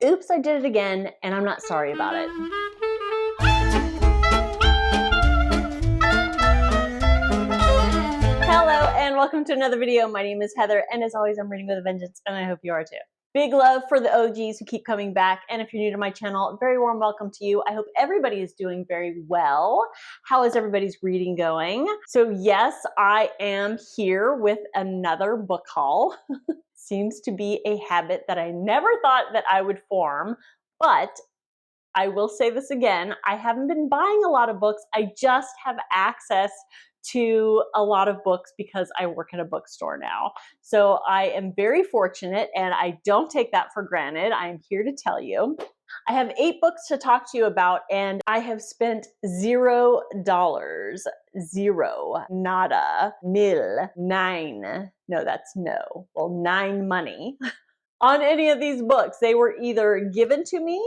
Oops, I did it again, and I'm not sorry about it. Hello, and welcome to another video. My name is Heather, and as always, I'm reading with a vengeance, and I hope you are too. Big love for the OGs who keep coming back, and if you're new to my channel, a very warm welcome to you. I hope everybody is doing very well. How is everybody's reading going? So yes, I am here with another book haul. Seems to be a habit that I never thought that I would form, but I will say this again, I haven't been buying a lot of books. I just have access to a lot of books because I work at a bookstore now. So I am very fortunate, and I don't take that for granted. I am here to tell you. I have 8 books to talk to you about, and I have spent $0, zero, nada, nil, nine. No, that's no. Well, 9 money on any of these books. They were either given to me,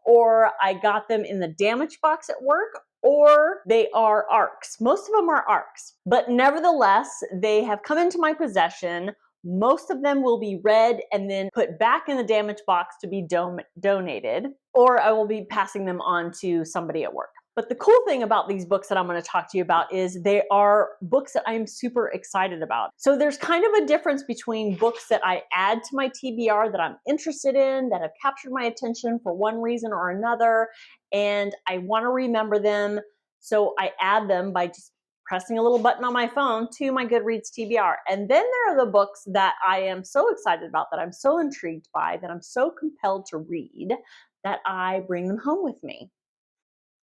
or I got them in the damage box at work, or they are ARCs. Most of them are ARCs, but nevertheless, they have come into my possession. Most of them will be read and then put back in the damage box to be donated, or I will be passing them on to somebody at work. But the cool thing about these books that I'm going to talk to you about is they are books that I'm super excited about. So there's kind of a difference between books that I add to my TBR that I'm interested in, that have captured my attention for one reason or another, and I want to remember them, so I add them by just pressing a little button on my phone to my Goodreads TBR. And then there are the books that I am so excited about, that I'm so intrigued by, that I'm so compelled to read, that I bring them home with me.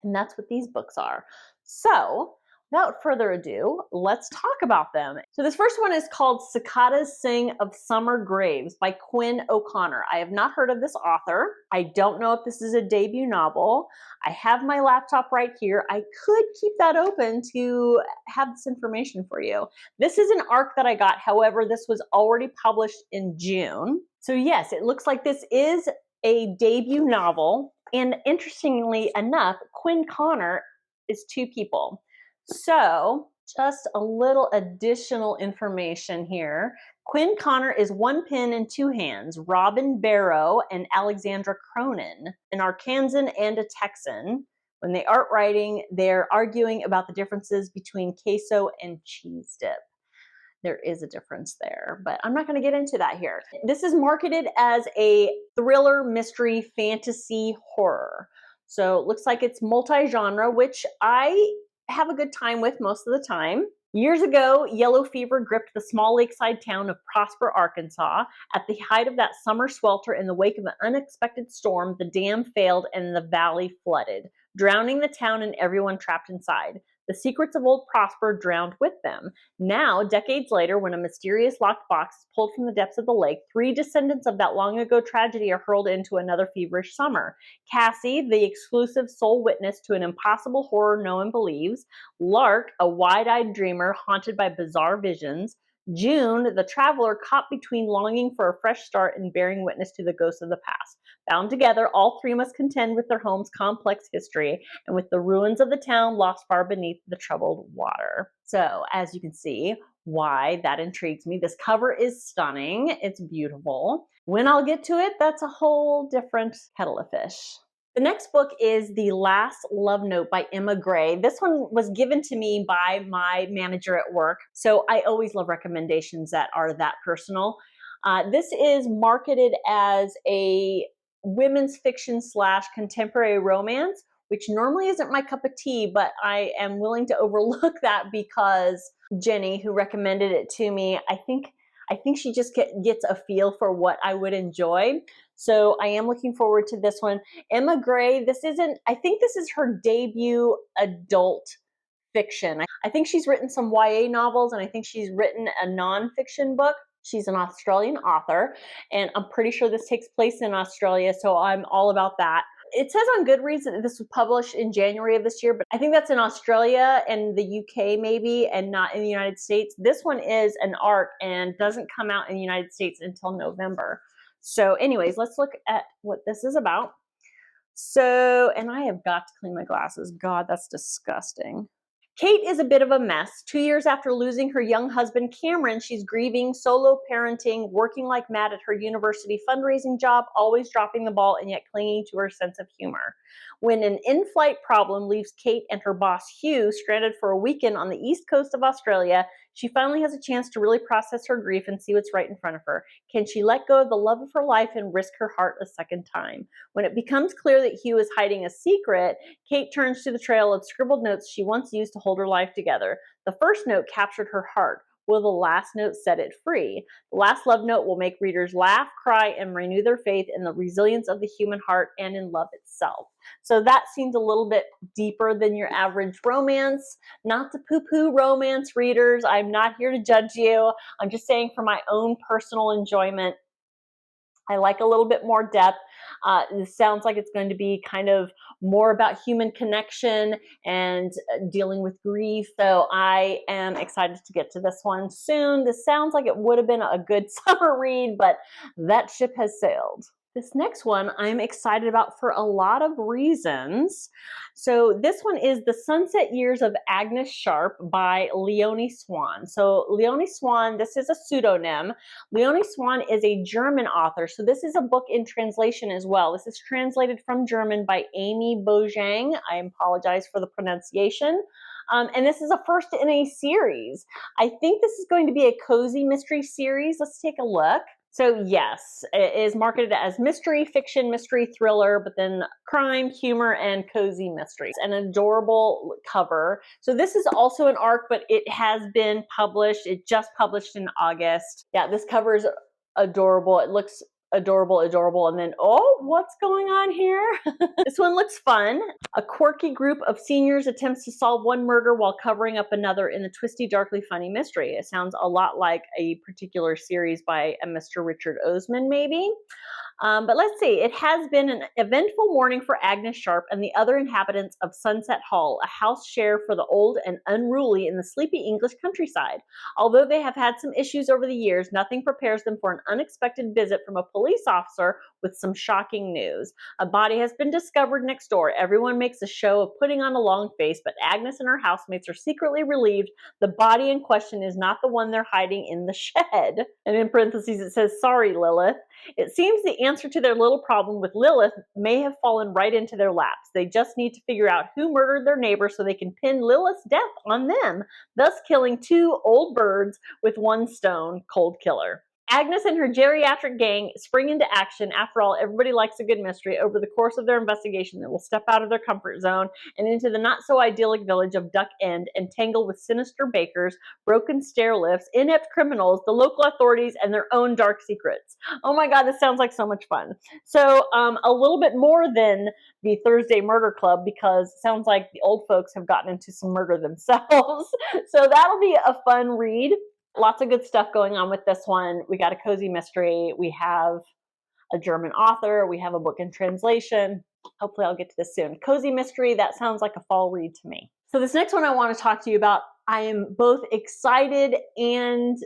And that's what these books are. So without further ado, let's talk about them. So this first one is called Cicadas Sing of Summer Graves by Quinn O'Connor. I have not heard of this author. I don't know if this is a debut novel. I have my laptop right here. I could keep that open to have this information for you. This is an ARC that I got. However, this was already published in June. So yes, it looks like this is a debut novel. And interestingly enough, Quinn Connor is 2 people. So just a little additional information here. Quinn Connor is 1 pen and 2 hands. Robin Barrow and Alexandra Cronin, an Arkansan and a Texan. When they aren't writing, they're arguing about the differences between queso and cheese dip. There is a difference there, but I'm not going to get into that here. This is marketed as a thriller, mystery, fantasy, horror. So it looks like it's multi-genre, which I have a good time with most of the time. Years ago, yellow fever gripped the small lakeside town of Prosper, Arkansas. At the height of that summer swelter, in the wake of an unexpected storm, the dam failed and the valley flooded, drowning the town and everyone trapped inside. The secrets of old Prosper drowned with them. Now, decades later, when a mysterious locked box is pulled from the depths of the lake, 3 descendants of that long ago tragedy are hurled into another feverish summer. Cassie, the exclusive sole witness to an impossible horror no one believes. Lark, a wide-eyed dreamer haunted by bizarre visions. June, the traveler caught between longing for a fresh start and bearing witness to the ghosts of the past. Bound together, all 3 must contend with their home's complex history and with the ruins of the town lost far beneath the troubled water. So, as you can see, why that intrigues me. This cover is stunning. It's beautiful. When I'll get to it, that's a whole different kettle of fish. The next book is The Last Love Note by Emma Gray. This one was given to me by my manager at work, so I always love recommendations that are that personal. This is marketed as a women's fiction / contemporary romance, which normally isn't my cup of tea, but I am willing to overlook that because Jenny, who recommended it to me, I think she just gets a feel for what I would enjoy. So I am looking forward to this one. Emma Gray, I think this is her debut adult fiction. I think she's written some YA novels, and I think she's written a nonfiction book. She's an Australian author, and I'm pretty sure this takes place in Australia, so I'm all about that. It says on Goodreads that this was published in January of this year, but I think that's in Australia and the UK maybe, and not in the United States. This one is an ARC and doesn't come out in the United States until November. So anyways, let's look at what this is about. So, and I have got to clean my glasses. God, that's disgusting. Kate is a bit of a mess. 2 years after losing her young husband, Cameron, she's grieving, solo parenting, working like mad at her university fundraising job, always dropping the ball and yet clinging to her sense of humor. When an in-flight problem leaves Kate and her boss, Hugh, stranded for a weekend on the east coast of Australia, she finally has a chance to really process her grief and see what's right in front of her. Can she let go of the love of her life and risk her heart a second time? When it becomes clear that Hugh is hiding a secret, Kate turns to the trail of scribbled notes she once used to hold her life together. The first note captured her heart. Will the last note set it free? The last love note will make readers laugh, cry, and renew their faith in the resilience of the human heart and in love itself. So that seems a little bit deeper than your average romance. Not to poo-poo romance readers. I'm not here to judge you. I'm just saying for my own personal enjoyment, I like a little bit more depth. This sounds like it's going to be kind of more about human connection and dealing with grief. So I am excited to get to this one soon. This sounds like it would have been a good summer read, but that ship has sailed. This next one I'm excited about for a lot of reasons. So this one is The Sunset Years of Agnes Sharp by Leonie Swan. So Leonie Swan, this is a pseudonym. Leonie Swan is a German author, so this is a book in translation as well. This is translated from German by Amy Bojang. I apologize for the pronunciation. And this is a first in a series. I think this is going to be a cozy mystery series. Let's take a look. So yes, it is marketed as mystery, fiction, mystery, thriller, but then crime, humor, and cozy mysteries. An adorable cover. So this is also an ARC, but it has been published. It just published in August. Yeah, this cover is adorable. It looks adorable, and then, oh, what's going on here? This one looks fun. A quirky group of seniors attempts to solve one murder while covering up another in the twisty, darkly funny mystery. It sounds a lot like a particular series by a Mr. Richard Osman, maybe. But let's see, it has been an eventful morning for Agnes Sharp and the other inhabitants of Sunset Hall, a house share for the old and unruly in the sleepy English countryside. Although they have had some issues over the years, nothing prepares them for an unexpected visit from a police officer with some shocking news. A body has been discovered next door. Everyone makes a show of putting on a long face, but Agnes and her housemates are secretly relieved the body in question is not the one they're hiding in the shed. And in parentheses it says, sorry, Lilith. It seems the answer to their little problem with Lilith may have fallen right into their laps. They just need to figure out who murdered their neighbor so they can pin Lilith's death on them, thus killing two old birds with one stone. Cold killer. Agnes and her geriatric gang spring into action. After all, everybody likes a good mystery. Over the course of their investigation, they will step out of their comfort zone and into the not-so-idyllic village of Duck End and tangle with sinister bakers, broken stair lifts, inept criminals, the local authorities, and their own dark secrets. Oh my god, this sounds like so much fun. So a little bit more than the Thursday Murder Club, because it sounds like the old folks have gotten into some murder themselves. So that'll be a fun read. Lots of good stuff going on with this one. We got a cozy mystery. We have a German author. We have a book in translation. Hopefully I'll get to this soon. Cozy mystery, that sounds like a fall read to me. So this next one I want to talk to you about, I am both excited and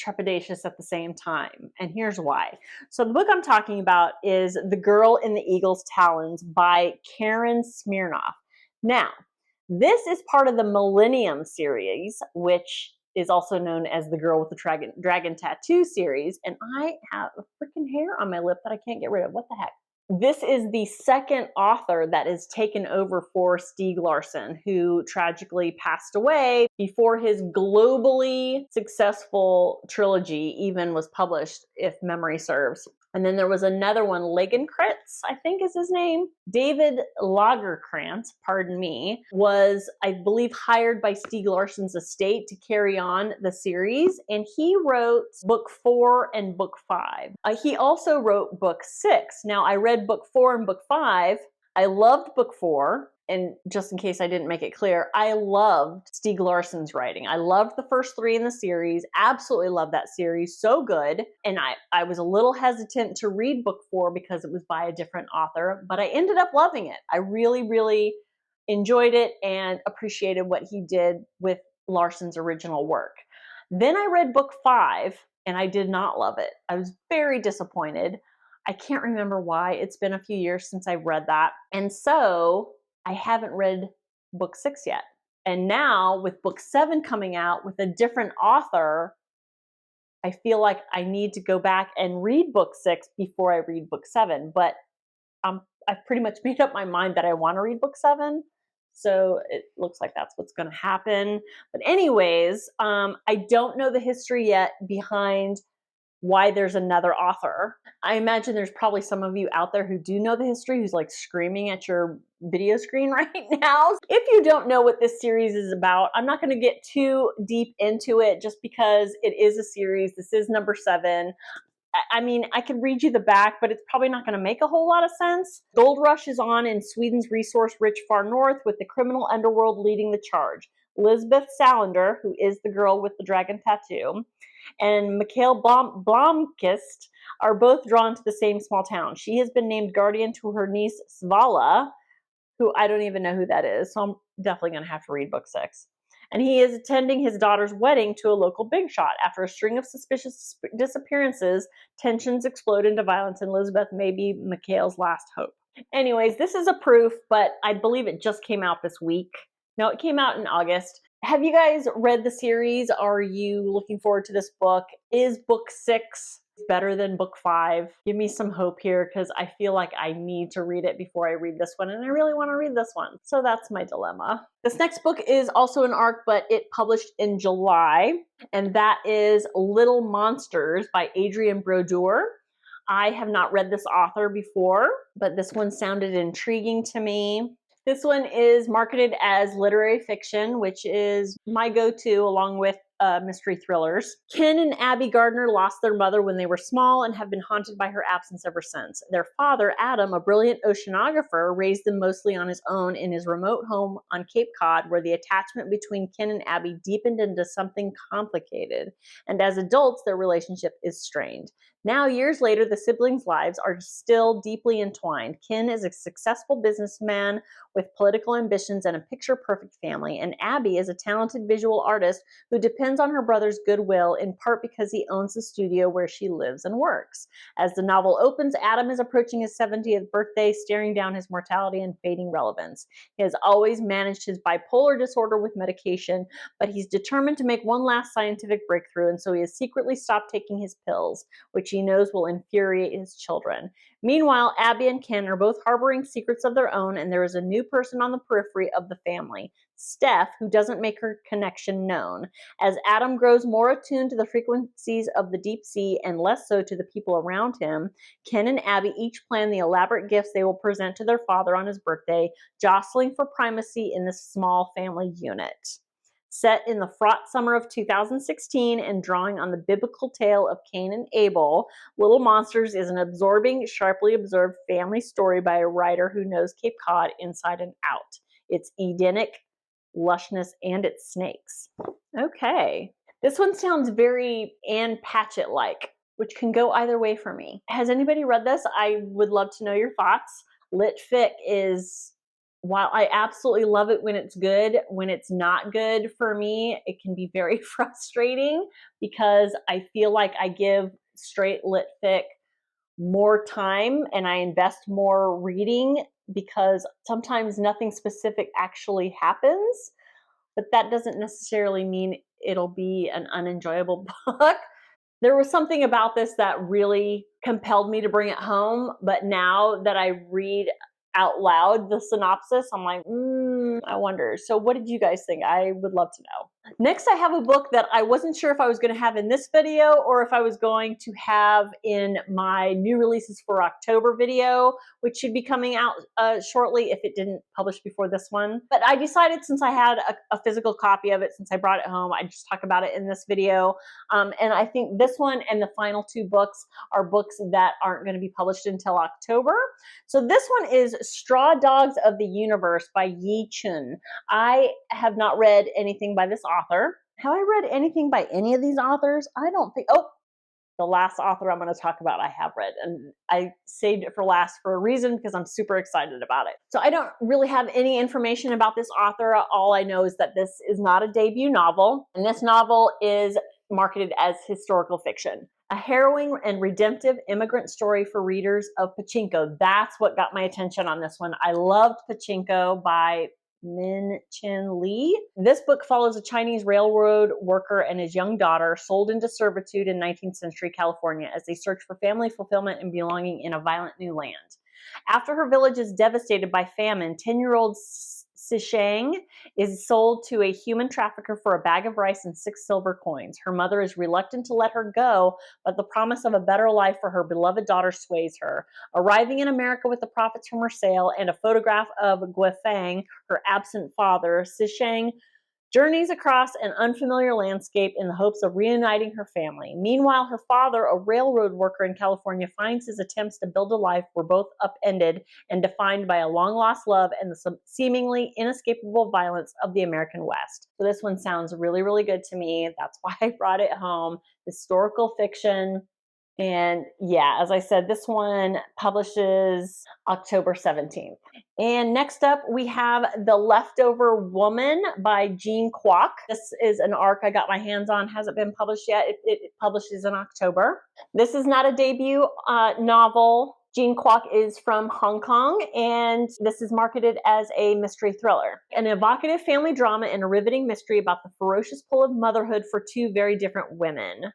trepidatious at the same time. And here's why. So the book I'm talking about is The Girl in the Eagle's Talons by Karen Smirnoff. Now, this is part of the Millennium series, which is also known as the Girl with the Dragon Tattoo series, and I have a freaking hair on my lip that I can't get rid of. What the heck? This is the second author that is taken over for Stieg Larsson, who tragically passed away before his globally successful trilogy even was published, if memory serves. And then there was another one, Lagerkrantz, I think is his name. David Lagerkrantz, pardon me, was, I believe, hired by Stieg Larsson's estate to carry on the series. And he wrote book 4 and book 5. He also wrote book 6. Now, I read book 4 and book 5. I loved book 4. And just in case I didn't make it clear, I loved Stieg Larsson's writing. I loved the first 3 in the series, absolutely loved that series, so good. And I was a little hesitant to read book 4 because it was by a different author, but I ended up loving it. I really, really enjoyed it and appreciated what he did with Larsson's original work. Then I read book 5 and I did not love it. I was very disappointed. I can't remember why. It's been a few years since I've read that. And so I haven't read book 6 yet. And now with book 7 coming out with a different author, I feel like I need to go back and read book 6 before I read book 7. But I've pretty much made up my mind that I want to read book 7. So it looks like that's what's going to happen. But anyways, I don't know the history yet behind why there's another author. I imagine there's probably some of you out there who do know the history, who's like screaming at your video screen right now. If you don't know what this series is about, I'm not going to get too deep into it just because it is a series. This is number 7. I mean, I could read you the back, but it's probably not going to make a whole lot of sense. Gold rush is on in Sweden's resource-rich far north, with the criminal underworld leading the charge. Lisbeth Salander, who is the girl with the dragon tattoo, and Mikael Blomkist are both drawn to the same small town. She has been named guardian to her niece Svala, who I don't even know who that is, so I'm definitely going to have to read book 6. And he is attending his daughter's wedding to a local big shot. After a string of suspicious disappearances, tensions explode into violence, and Elizabeth may be Mikhail's last hope. Anyways, this is a proof, but I believe it just came out this week. No, it came out in August. Have you guys read the series? Are you looking forward to this book? Is book 6 better than book 5? Give me some hope here, because I feel like I need to read it before I read this one, and I really want to read this one. So that's my dilemma. This next book is also an ARC, but it published in July, and that is Little Monsters by Adrienne Brodeur. I have not read this author before, but this one sounded intriguing to me. This one is marketed as literary fiction, which is my go-to along with mystery thrillers. Ken and Abby Gardner lost their mother when they were small and have been haunted by her absence ever since. Their father, Adam, a brilliant oceanographer, raised them mostly on his own in his remote home on Cape Cod, where the attachment between Ken and Abby deepened into something complicated. And as adults, their relationship is strained. Now, years later, the siblings' lives are still deeply entwined. Ken is a successful businessman with political ambitions and a picture-perfect family, and Abby is a talented visual artist who depends on her brother's goodwill, in part because he owns the studio where she lives and works. As the novel opens, Adam is approaching his 70th birthday, staring down his mortality and fading relevance. He has always managed his bipolar disorder with medication, but he's determined to make one last scientific breakthrough, and so he has secretly stopped taking his pills, which he knows will infuriate his children. Meanwhile, Abby and Ken are both harboring secrets of their own, and there is a new person on the periphery of the family, Steph, who doesn't make her connection known. As Adam grows more attuned to the frequencies of the deep sea and less so to the people around him, Ken and Abby each plan the elaborate gifts they will present to their father on his birthday, jostling for primacy in this small family unit. Set in the fraught summer of 2016 and drawing on the biblical tale of Cain and Abel, Little Monsters is an absorbing, sharply observed family story by a writer who knows Cape Cod inside and out. Its Edenic lushness and its snakes. Okay. This one sounds very Ann Patchett-like, which can go either way for me. Has anybody read this? I would love to know your thoughts. Lit fic is, while I absolutely love it when it's good, when it's not good for me, it can be very frustrating because I feel like I give straight lit fic more time and I invest more reading because sometimes nothing specific actually happens, but that doesn't necessarily mean it'll be an unenjoyable book. There was something about this that really compelled me to bring it home, but now that I read out loud the synopsis, I'm like, I wonder. So what did you guys think? I would love to know. Next, I have a book that I wasn't sure if I was going to have in this video or if I was going to have in my new releases for October video, which should be coming out shortly if it didn't publish before this one. But I decided, since I had a physical copy of it, since I brought it home, I'd just talk about it in this video. And I think this one and the final 2 books are books that aren't going to be published until October. So this one is Straw Dogs of the Universe by Yi Chun. I have not read anything by this author. Have I read anything by any of these authors? I don't think. Oh, the last author I'm going to talk about I have read, and I saved it for last for a reason because I'm super excited about it. So I don't really have any information about this author. All I know is that this is not a debut novel, and this novel is marketed as historical fiction. A harrowing and redemptive immigrant story for readers of Pachinko. That's what got my attention on this one. I loved Pachinko by Min Chin Lee. This book follows a Chinese railroad worker and his young daughter sold into servitude in 19th century California as they search for family fulfillment and belonging in a violent new land. After her village is devastated by famine, 10-year-old Sishang is sold to a human trafficker for a bag of rice and 6 silver coins. Her mother is reluctant to let her go, but the promise of a better life for her beloved daughter sways her. Arriving in America with the profits from her sale and a photograph of Guifang, her absent father, Sishang journeys across an unfamiliar landscape in the hopes of reuniting her family. Meanwhile, her father, a railroad worker in California, finds his attempts to build a life were both upended and defined by a long-lost love and the seemingly inescapable violence of the American West. So this one sounds really, really good to me. That's why I brought it home. Historical fiction. And yeah, as I said, this one publishes October 17th. And next up, we have The Leftover Woman by Jean Kwok. This is an arc I got my hands on. Hasn't been published yet. It publishes in October. This is not a debut novel. Jean Kwok is from Hong Kong, and this is marketed as a mystery thriller. An evocative family drama and a riveting mystery about the ferocious pull of motherhood for two very different women.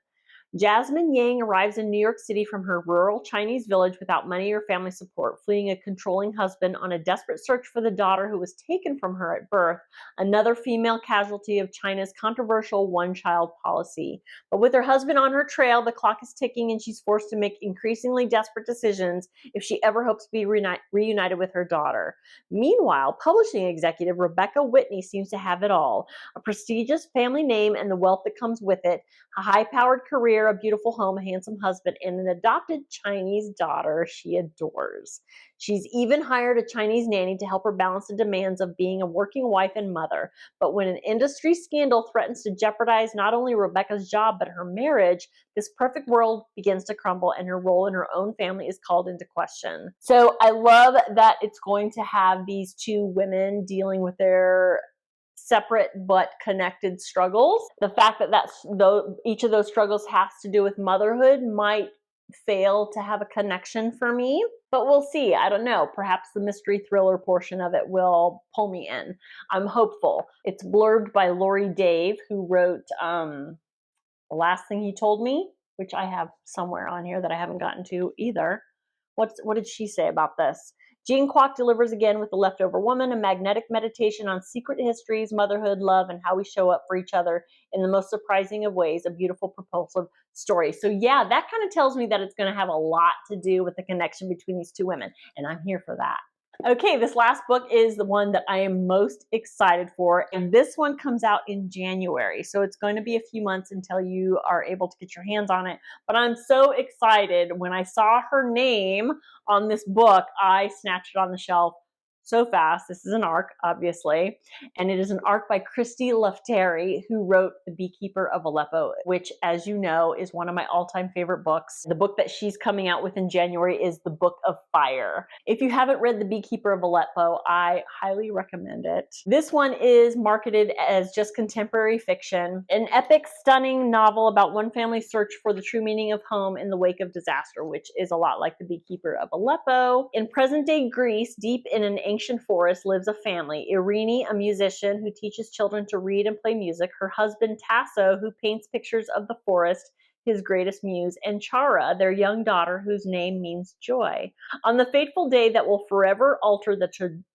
Jasmine Yang arrives in New York City from her rural Chinese village without money or family support, fleeing a controlling husband on a desperate search for the daughter who was taken from her at birth, another female casualty of China's controversial one-child policy. But with her husband on her trail, the clock is ticking and she's forced to make increasingly desperate decisions if she ever hopes to be reunited with her daughter. Meanwhile, publishing executive Rebecca Whitney seems to have it all: a prestigious family name and the wealth that comes with it, a high-powered career, a beautiful home, a handsome husband, and an adopted Chinese daughter she adores. She's even hired a Chinese nanny to help her balance the demands of being a working wife and mother. But when an industry scandal threatens to jeopardize not only Rebecca's job but her marriage, this perfect world begins to crumble and her role in her own family is called into question. So I love that it's going to have these two women dealing with their separate but connected struggles. The fact that each of those struggles has to do with motherhood might fail to have a connection for me, but we'll see. I don't know. Perhaps the mystery thriller portion of it will pull me in. I'm hopeful. It's blurbed by Lori Dave, who wrote The Last Thing He Told Me, which I have somewhere on here that I haven't gotten to either. What did she say about this? Jean Kwok delivers again with The Leftover Woman, a magnetic meditation on secret histories, motherhood, love, and how we show up for each other in the most surprising of ways. A beautiful, propulsive story. So yeah, that kind of tells me that it's going to have a lot to do with the connection between these two women, and I'm here for that. Okay, this last book is the one that I am most excited for, and this one comes out in January, so it's going to be a few months until you are able to get your hands on it, but I'm so excited. When I saw her name on this book, I snatched it on the shelf so fast. This is an ARC, obviously, and it is an ARC by Christy Lefteri, who wrote The Beekeeper of Aleppo, which, as you know, is one of my all-time favorite books. The book that she's coming out with in January is The Book of Fire. If you haven't read The Beekeeper of Aleppo, I highly recommend it. This one is marketed as just contemporary fiction, an epic, stunning novel about one family's search for the true meaning of home in the wake of disaster, which is a lot like The Beekeeper of Aleppo. In present-day Greece, deep in an ancient forest, lives a family: Irene, a musician who teaches children to read and play music, her husband Tasso, who paints pictures of the forest, his greatest muse, and Chara, their young daughter, whose name means joy. On the fateful day that will forever alter the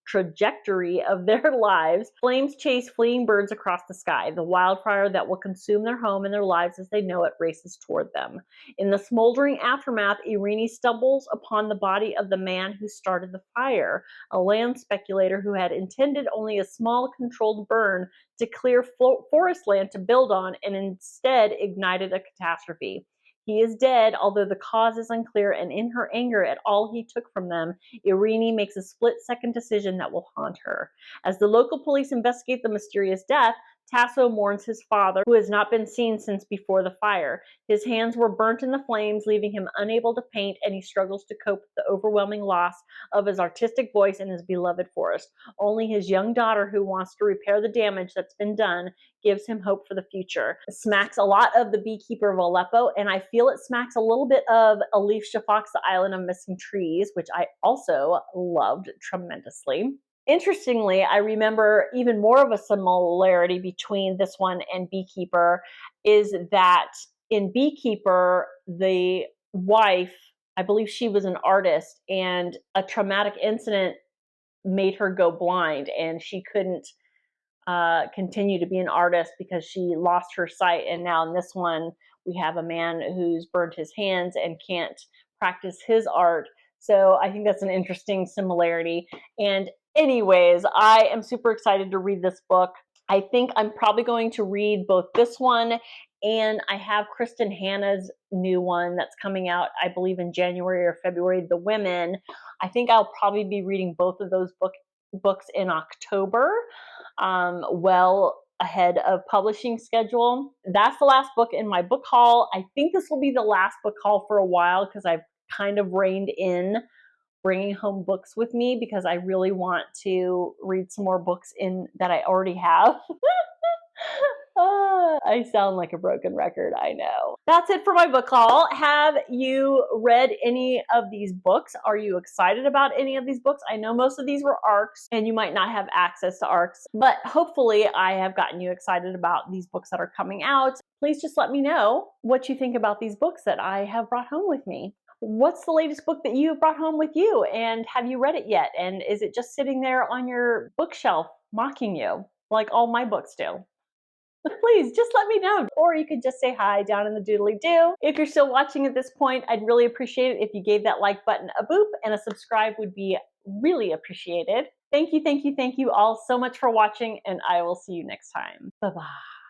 trajectory of their lives, flames chase fleeing birds across the sky. The wildfire that will consume their home and their lives as they know it races toward them. In the smoldering aftermath, Irene stumbles upon the body of the man who started the fire, a land speculator who had intended only a small controlled burn to clear forest land to build on, and instead ignited a catastrophe. He is dead, although the cause is unclear, and in her anger at all he took from them, Irene makes a split-second decision that will haunt her. As the local police investigate the mysterious death, Tasso mourns his father, who has not been seen since before the fire. His hands were burnt in the flames, leaving him unable to paint, and he struggles to cope with the overwhelming loss of his artistic voice and his beloved forest. Only his young daughter, who wants to repair the damage that's been done, gives him hope for the future. It smacks a lot of The Beekeeper of Aleppo, and I feel it smacks a little bit of Elif Shafak's The Island of Missing Trees, which I also loved tremendously. Interestingly, I remember even more of a similarity between this one and Beekeeper is that in Beekeeper, the wife, I believe she was an artist, and a traumatic incident made her go blind, and she couldn't continue to be an artist because she lost her sight. And now in this one, we have a man who's burned his hands and can't practice his art. So I think that's an interesting similarity. And anyways, I am super excited to read this book. I think I'm probably going to read both this one, and I have Kristen Hanna's new one that's coming out, I believe in January or February, The Women. I think I'll probably be reading both of those books in October, well ahead of publishing schedule. That's the last book in my book haul. I think this will be the last book haul for a while because I've kind of reined in bringing home books with me because I really want to read some more books in that I already have. I sound like a broken record, I know. That's it for my book haul. Have you read any of these books? Are you excited about any of these books? I know most of these were ARCs, and you might not have access to ARCs, but hopefully I have gotten you excited about these books that are coming out. Please just let me know what you think about these books that I have brought home with me. What's the latest book that you've brought home with you, and have you read it yet? And is it just sitting there on your bookshelf mocking you like all my books do? Please just let me know, or you could just say hi down in the doodly doo. If you're still watching at this point, I'd really appreciate it if you gave that like button a boop, and a subscribe would be really appreciated. Thank you all so much for watching, and I will see you next time. Bye-bye.